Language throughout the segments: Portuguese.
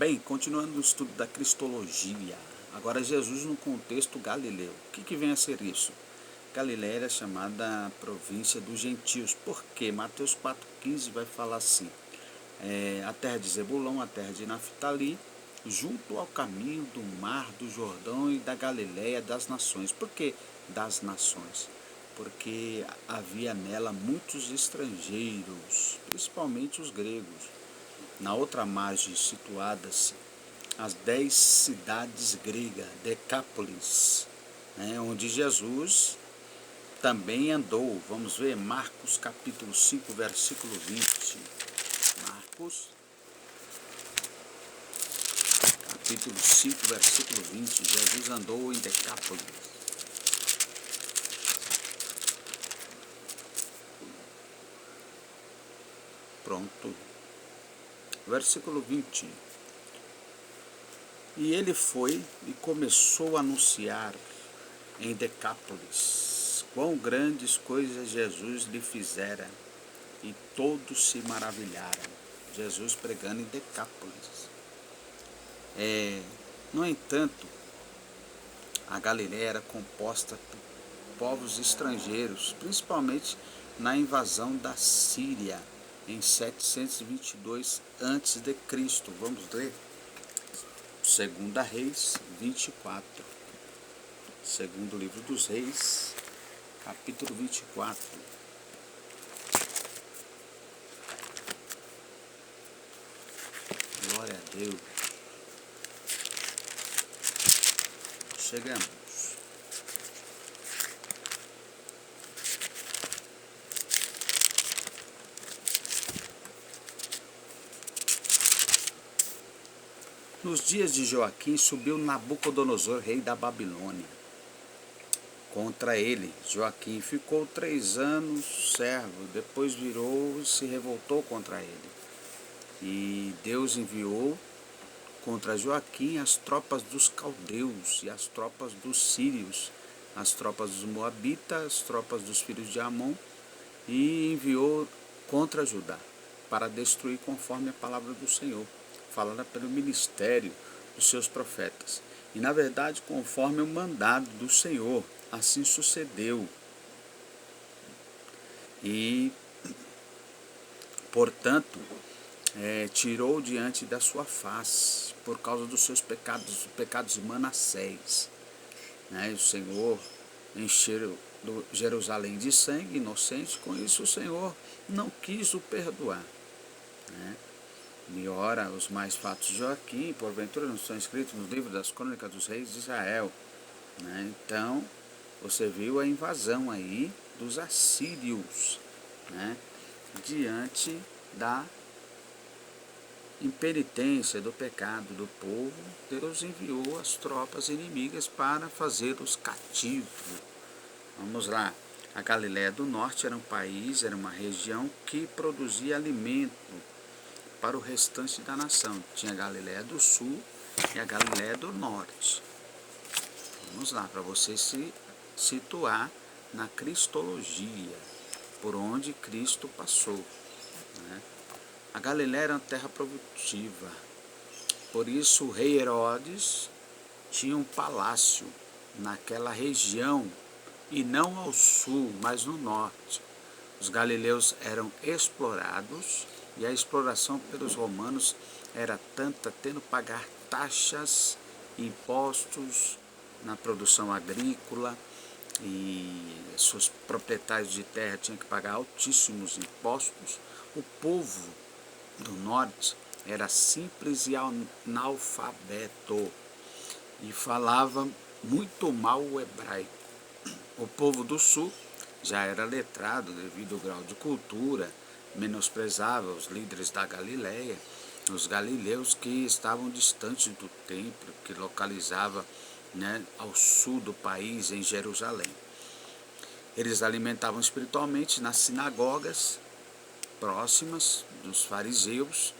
Bem, continuando o estudo da Cristologia, agora Jesus no contexto galileu. O que vem a ser isso? Galiléia era chamada província dos gentios, porque Mateus 4,15 vai falar assim, a terra de Zebulão, a terra de Naftali, junto ao caminho do mar do Jordão e da Galiléia das nações. Por que das nações? Porque havia nela muitos estrangeiros, principalmente os gregos. Na outra margem situadas as 10 cidades gregas, Decápolis, onde Jesus também andou. Vamos ver Marcos capítulo 5, versículo 20. Marcos capítulo 5, versículo 20. Jesus andou em Decápolis. Pronto. Versículo 20. E ele foi e começou a anunciar em Decápolis quão grandes coisas Jesus lhe fizera, e todos se maravilharam. Jesus pregando em Decápolis. No entanto, a Galiléia era composta por povos estrangeiros, principalmente na invasão da Síria em 722 a.C. Vamos ler 2 Reis 24. Segundo livro dos Reis, capítulo 24. Glória a Deus. Chegamos. Nos dias de Joaquim subiu Nabucodonosor, rei da Babilônia, contra ele. Joaquim ficou 3 anos servo, depois virou e se revoltou contra ele. E Deus enviou contra Joaquim as tropas dos caldeus e as tropas dos sírios, as tropas dos moabitas, as tropas dos filhos de Amon, e enviou contra Judá para destruir conforme a palavra do Senhor, falada pelo ministério dos seus profetas. E na verdade conforme o mandado do Senhor, assim sucedeu. E portanto tirou diante da sua face, por causa dos seus pecados, os pecados de Manassés. O Senhor encheu Jerusalém de sangue inocente, com isso o Senhor não quis o perdoar. E ora, os mais fatos de Joaquim, porventura não estão escritos no livro das crônicas dos reis de Israel. Então, você viu a invasão aí dos assírios, diante da impenitência do pecado do povo. Deus enviou as tropas inimigas para fazê-los cativos. Vamos lá. A Galiléia do Norte era um país, era uma região que produzia alimento para o restante da nação. Tinha a Galiléia do Sul e a Galiléia do Norte. Vamos lá, para você se situar na cristologia, por onde Cristo passou. A Galiléia era uma terra produtiva, por isso o rei Herodes tinha um palácio naquela região, e não ao sul, mas no norte. Os galileus eram explorados, e a exploração pelos romanos era tanta, tendo que pagar taxas, impostos na produção agrícola, e seus proprietários de terra tinham que pagar altíssimos impostos. O povo do norte era simples e analfabeto e falava muito mal o hebraico. O povo do sul já era letrado devido ao grau de cultura, menosprezava os líderes da Galiléia, os galileus que estavam distantes do templo, que localizava ao sul do país, em Jerusalém. Eles alimentavam espiritualmente nas sinagogas próximas dos fariseus,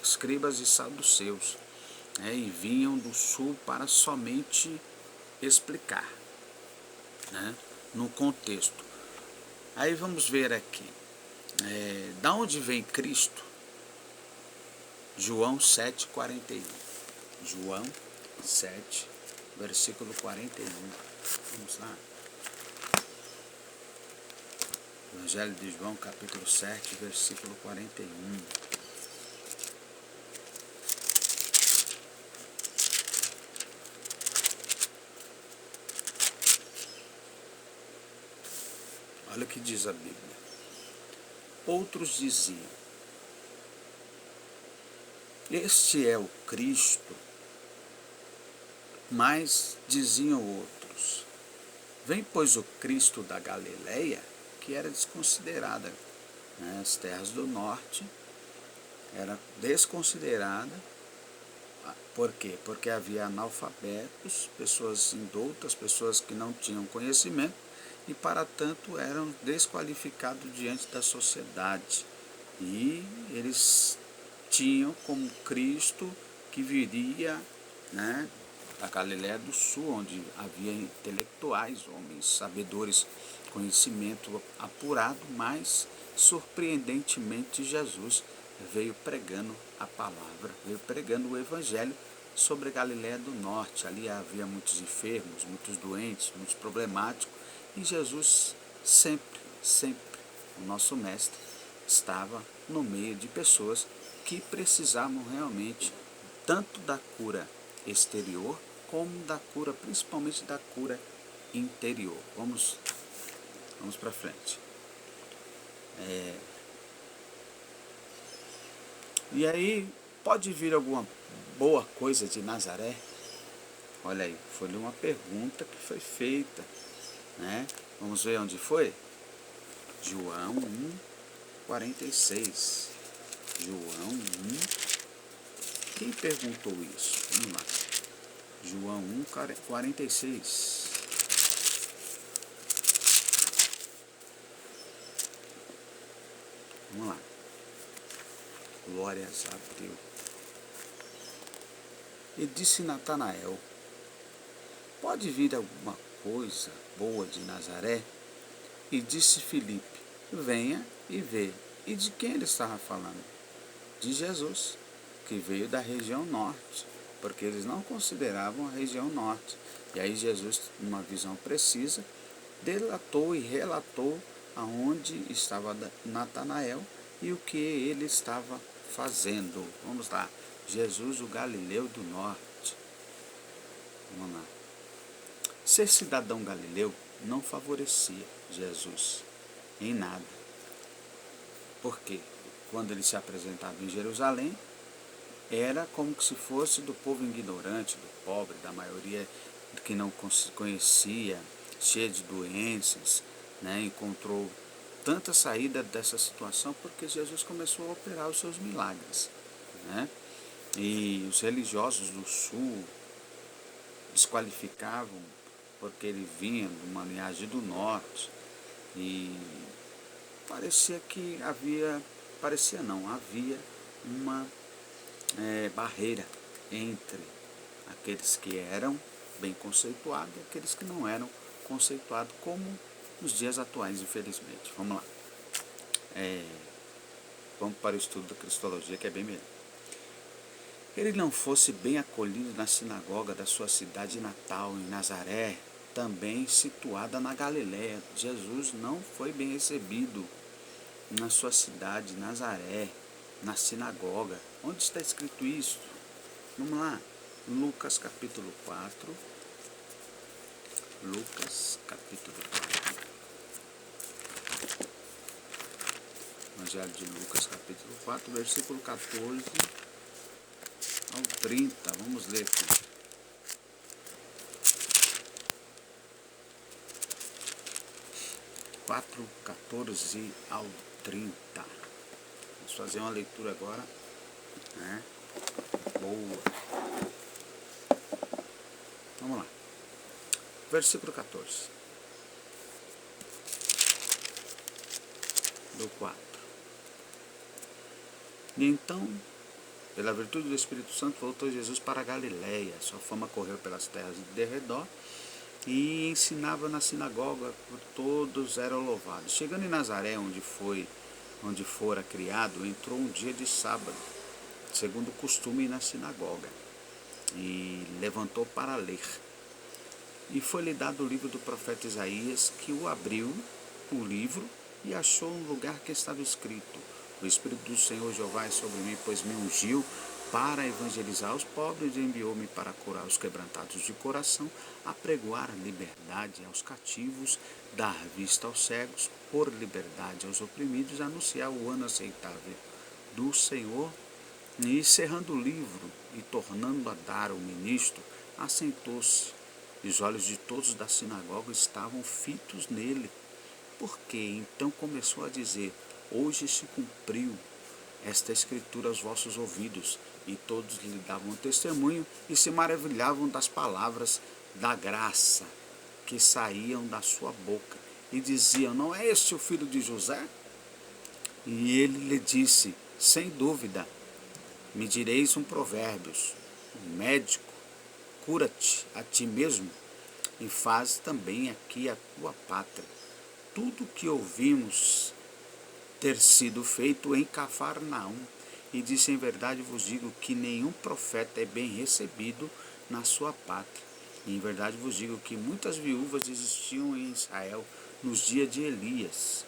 escribas e saduceus, e vinham do sul para somente explicar, no contexto. Aí vamos ver aqui, da onde vem Cristo? João 7,41. João 7, versículo 41. Vamos lá. Evangelho de João, capítulo 7, versículo 41. Olha o que diz a Bíblia. Outros diziam: este é o Cristo. Mas diziam outros: vem, pois, o Cristo da Galileia, que era desconsiderada. As terras do norte era desconsiderada. Por quê? Porque havia analfabetos, pessoas indoutas, pessoas que não tinham conhecimento e, para tanto, eram desqualificados diante da sociedade. E eles tinham como Cristo que viria, da Galiléia do Sul, onde havia intelectuais, homens sabedores, conhecimento apurado, mas surpreendentemente Jesus veio pregando a palavra, veio pregando o Evangelho sobre a Galiléia do Norte. Ali havia muitos enfermos, muitos doentes, muitos problemáticos, e Jesus sempre, o nosso mestre, estava no meio de pessoas que precisavam realmente tanto da cura exterior como da cura, principalmente da cura interior. Vamos para frente. E aí, pode vir alguma boa coisa de Nazaré? Olha aí, foi uma pergunta que foi feita, Vamos ver onde foi? João 1,46. João 1. Quem perguntou isso? Vamos lá. João 1,46. Vamos lá. Glórias a Deus. E disse Natanael: pode vir alguma coisa boa de Nazaré? E disse Filipe: venha e vê. E de quem ele estava falando? De Jesus, que veio da região norte, porque eles não consideravam a região norte. E aí Jesus, numa visão precisa, delatou e relatou aonde estava Natanael e o que ele estava fazendo. Vamos lá. Jesus, o Galileu do Norte. Vamos lá. Ser cidadão galileu não favorecia Jesus em nada. Por quê? Quando ele se apresentava em Jerusalém, era como se fosse do povo ignorante, do pobre, da maioria que não conhecia, cheio de doenças, encontrou tanta saída dessa situação porque Jesus começou a operar os seus milagres. E os religiosos do sul desqualificavam porque ele vinha de uma linhagem do norte e parecia que havia uma barreira entre aqueles que eram bem conceituados e aqueles que não eram conceituados, como nos dias atuais, infelizmente. Vamos lá. Vamos para o estudo da Cristologia, que é bem melhor. Ele não fosse bem acolhido na sinagoga da sua cidade natal, em Nazaré, também situada na Galiléia. Jesus não foi bem recebido na sua cidade, Nazaré, na sinagoga. Onde está escrito isso? Vamos lá. Lucas capítulo 4. Lucas capítulo 4. Evangelho de Lucas capítulo 4, versículo 14 ao 30. Vamos ler aqui. Quatro, 14 ao 30. Vamos fazer uma leitura agora, boa. Vamos lá. Versículo 14 do 4. E então, pela virtude do Espírito Santo, voltou Jesus para a Galiléia. Sua fama correu pelas terras de derredor e ensinava na sinagoga, por todos eram louvados. Chegando em Nazaré, onde fora criado, entrou um dia de sábado. segundo o costume na sinagoga, e levantou para ler. E foi-lhe dado o livro do profeta Isaías, que o abriu, o livro, e achou um lugar que estava escrito: O Espírito do Senhor Jeová é sobre mim, pois me ungiu para evangelizar os pobres e enviou-me para curar os quebrantados de coração, a pregoar a liberdade aos cativos, dar vista aos cegos, pôr liberdade aos oprimidos, anunciar o ano aceitável do Senhor. E cerrando o livro e tornando a dar ao ministro, assentou-se. E os olhos de todos da sinagoga estavam fitos nele. Porque então começou a dizer: Hoje se cumpriu esta escritura aos vossos ouvidos. E todos lhe davam testemunho e se maravilhavam das palavras da graça que saíam da sua boca. E diziam: Não é este o filho de José? E ele lhe disse: Sem dúvida, me direis um provérbios: médico, cura-te a ti mesmo e faz também aqui a tua pátria. Tudo o que ouvimos ter sido feito em Cafarnaum. E disse: Em verdade vos digo que nenhum profeta é bem recebido na sua pátria. E em verdade vos digo que muitas viúvas existiam em Israel nos dias de Elias.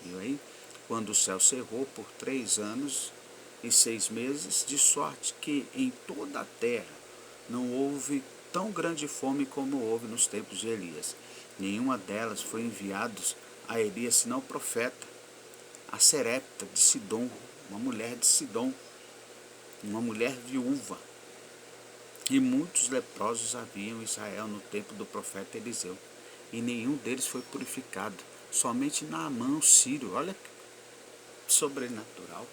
Viu aí? Quando o céu cerrou por 3 anos e 6 meses, de sorte que em toda a terra não houve tão grande fome como houve nos tempos de Elias. Nenhuma delas foi enviada a Elias senão o profeta, a Serepta de Sidom, uma mulher de Sidom, uma mulher viúva. E muitos leprosos haviam em Israel no tempo do profeta Eliseu, e nenhum deles foi purificado, somente Naamã, o sírio. Olha que sobrenatural.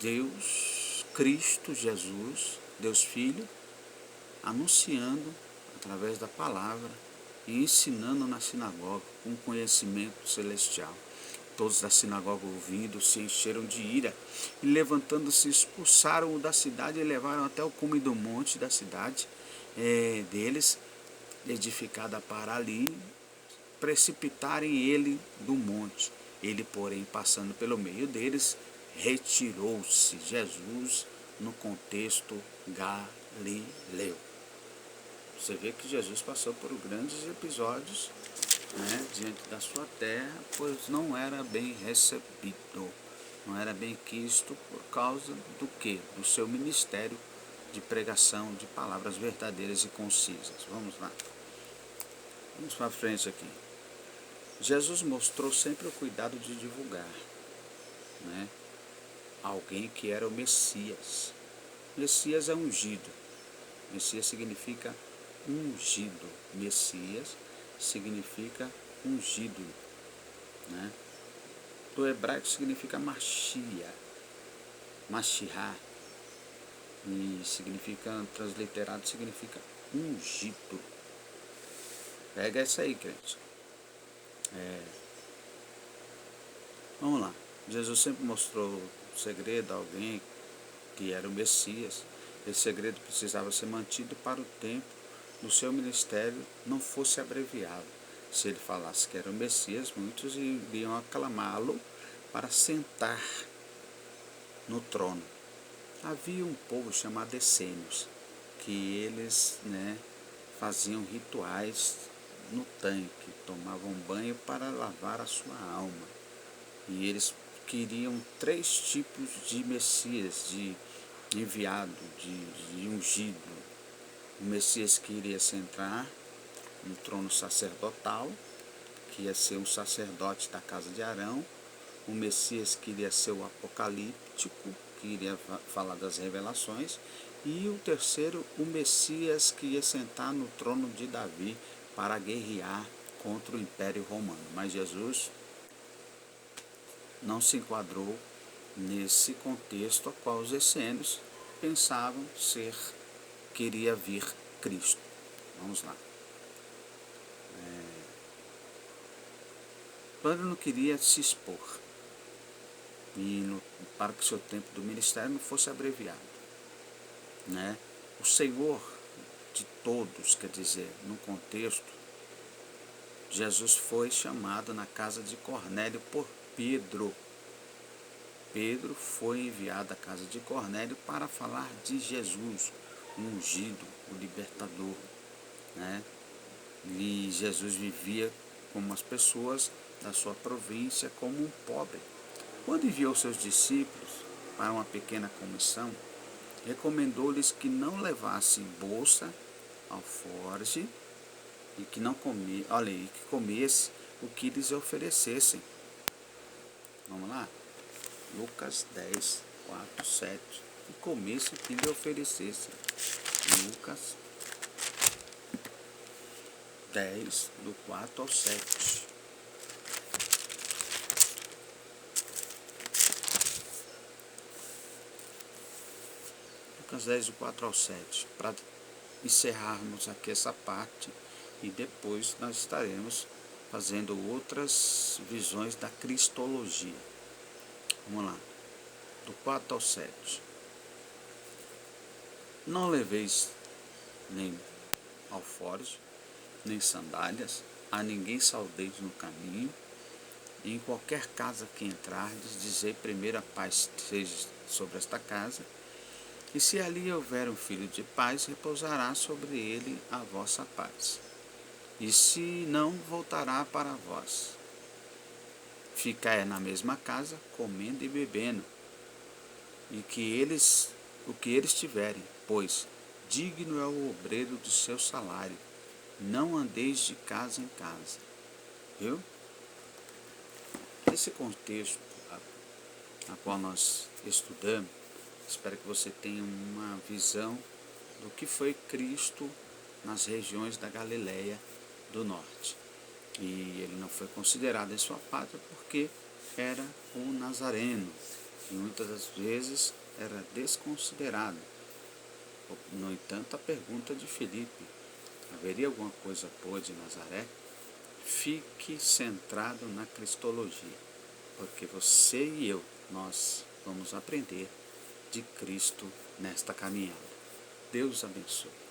Deus, Cristo Jesus, Deus Filho, anunciando através da palavra e ensinando na sinagoga com conhecimento celestial. Todos da sinagoga ouvindo se encheram de ira e levantando-se expulsaram-o da cidade e levaram até o cume do monte da cidade deles, edificada para ali, precipitarem ele do monte. Ele, porém, passando pelo meio deles, retirou-se. Jesus no contexto galileu. Você vê que Jesus passou por grandes episódios, diante da sua terra, pois não era bem recebido, não era bem quisto por causa do quê? Do seu ministério de pregação de palavras verdadeiras e concisas. Vamos lá. Vamos para frente aqui. Jesus mostrou sempre o cuidado de divulgar, alguém que era o Messias. Messias é ungido. Messias significa ungido. Messias significa ungido. Do hebraico significa Machia, Machihá, e significa, transliterado, significa ungido. Pega isso aí, crente. Vamos lá. Jesus sempre mostrou o segredo a alguém que era o Messias. Esse segredo precisava ser mantido para o tempo do seu ministério não fosse abreviado. Se ele falasse que era o Messias, muitos iriam aclamá-lo para sentar no trono. Havia um povo chamado essênios, que eles faziam rituais no tanque, tomavam banho para lavar a sua alma. E eles queriam 3 tipos de Messias, de enviado, de ungido. O Messias que iria sentar no trono sacerdotal, que ia ser um sacerdote da casa de Arão. O Messias que iria ser o apocalíptico, que iria falar das revelações. E o terceiro, o Messias que ia sentar no trono de Davi para guerrear contra o Império Romano. Mas Jesus não se enquadrou nesse contexto a qual os essênios pensavam que iria vir Cristo. Vamos lá. Ele não queria se expor para que seu tempo do ministério não fosse abreviado. O Senhor de todos, quer dizer, no contexto, Jesus foi chamado na casa de Cornélio por Pedro. Pedro foi enviado à casa de Cornélio para falar de Jesus, o ungido, o libertador, né? E Jesus vivia como as pessoas da sua província, como um pobre. Quando enviou seus discípulos para uma pequena comissão, recomendou-lhes que não levassem bolsa, alforje e que não que comesse o que lhes oferecessem. Vamos lá? Lucas 10, 4, 7. E comesse o que lhe oferecessem. Lucas 10, do 4 ao 7. Lucas 10, do 4 ao 7. Para encerrarmos aqui essa parte e depois nós estaremos fazendo outras visões da cristologia. Vamos lá. Do 4 ao 7. Não leveis nem alforje, nem sandálias, a ninguém saudeis no caminho, e em qualquer casa que entrardes, dizei primeiro a paz seja sobre esta casa, e se ali houver um filho de paz, repousará sobre ele a vossa paz, e se não, voltará para vós. Ficai na mesma casa, comendo e bebendo, e o que eles tiverem, pois digno é o obreiro do seu salário. Não andeis de casa em casa. Viu? Esse contexto a qual nós estudamos, espero que você tenha uma visão do que foi Cristo nas regiões da Galileia do Norte. E ele não foi considerado em sua pátria porque era o nazareno, e muitas das vezes era desconsiderado. No entanto, a pergunta de Filipe: haveria alguma coisa boa de Nazaré? Fique centrado na cristologia, porque você e eu, nós vamos aprender de Cristo nesta caminhada. Deus abençoe.